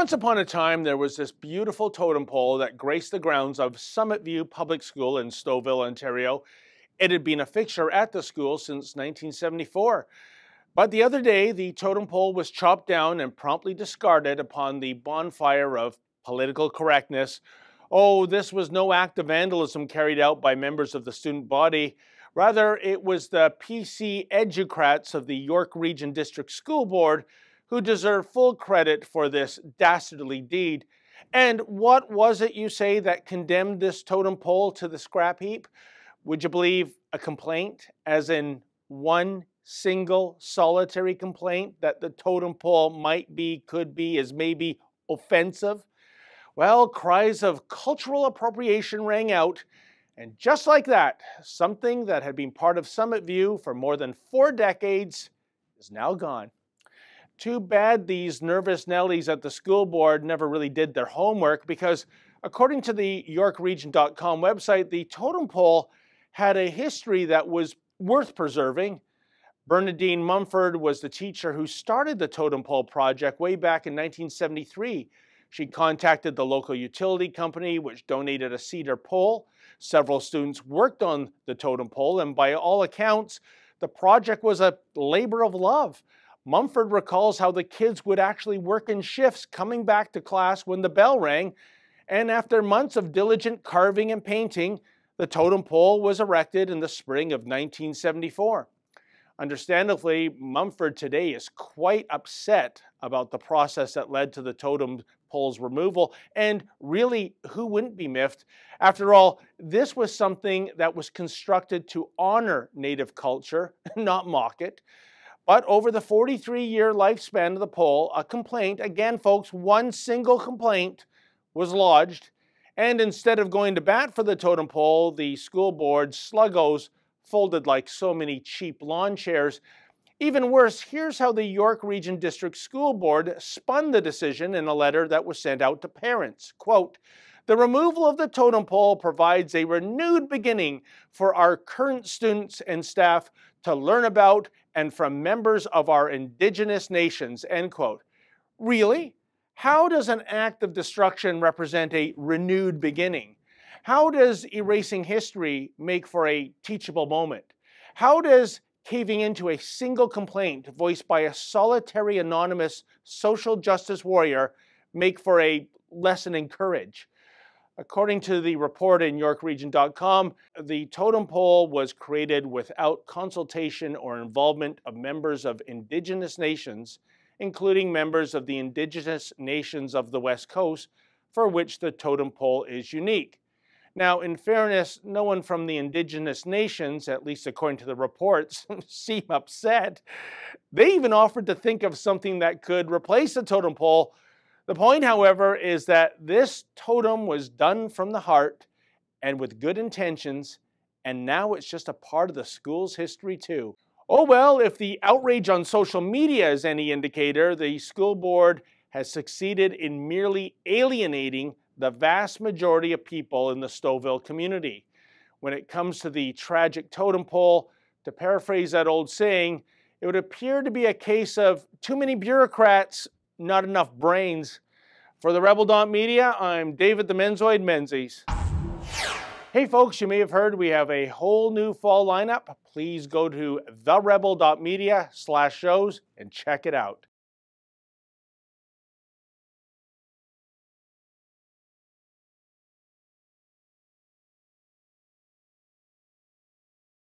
Once upon a time, there was this beautiful totem pole that graced the grounds of Summit View Public School in Stouffville, Ontario. It had been a fixture at the school since 1974. But the other day, the totem pole was chopped down and promptly discarded upon the bonfire of political correctness. Oh, this was no act of vandalism carried out by members of the student body. Rather, it was the PC educrats of the York Region District School Board who deserve full credit for this dastardly deed. And what was it, you say, that condemned this totem pole to the scrap heap? Would you believe a complaint, as in one single solitary complaint that the totem pole might be, could be, is maybe offensive? Well, cries of cultural appropriation rang out, and just like that, something that had been part of Summit View for more than 4 decades is now gone. Too bad these nervous Nellies at the school board never really did their homework, because according to the YorkRegion.com website, the totem pole had a history that was worth preserving. Bernadine Mumford was the teacher who started the totem pole project way back in 1973. She contacted the local utility company, which donated a cedar pole. Several students worked on the totem pole, and by all accounts, the project was a labor of love. Mumford recalls how the kids would actually work in shifts coming back to class when the bell rang, and after months of diligent carving and painting, the totem pole was erected in the spring of 1974. Understandably, Mumford today is quite upset about the process that led to the totem pole's removal, and really, who wouldn't be miffed? After all, this was something that was constructed to honor Native culture, not mock it. But over the 43-year lifespan of the pole, a complaint, again folks, one single complaint, was lodged. And instead of going to bat for the totem pole, the school board sluggos folded like so many cheap lawn chairs. Even worse, here's how the York Region District School Board spun the decision in a letter that was sent out to parents. Quote, "The removal of the totem pole provides a renewed beginning for our current students and staff to learn about and from members of our Indigenous nations," end quote. Really? How does an act of destruction represent a renewed beginning? How does erasing history make for a teachable moment? How does caving into a single complaint voiced by a solitary anonymous social justice warrior make for a lesson in courage? According to the report in YorkRegion.com, the totem pole was created without consultation or involvement of members of Indigenous nations, including members of the Indigenous nations of the West Coast, for which the totem pole is unique. Now, in fairness, no one from the Indigenous nations, at least according to the reports, seem upset. They even offered to think of something that could replace the totem pole. The point, however, is that this totem was done from the heart and with good intentions, and now it's just a part of the school's history too. Oh well, if the outrage on social media is any indicator, the school board has succeeded in merely alienating the vast majority of people in the Stouffville community. When it comes to the tragic totem pole, to paraphrase that old saying, it would appear to be a case of too many bureaucrats, not enough brains. For the Rebel.media, I'm David the Menzoid Menzies. Hey folks, you may have heard we have a whole new fall lineup. Please go to therebel.media/shows and check it out.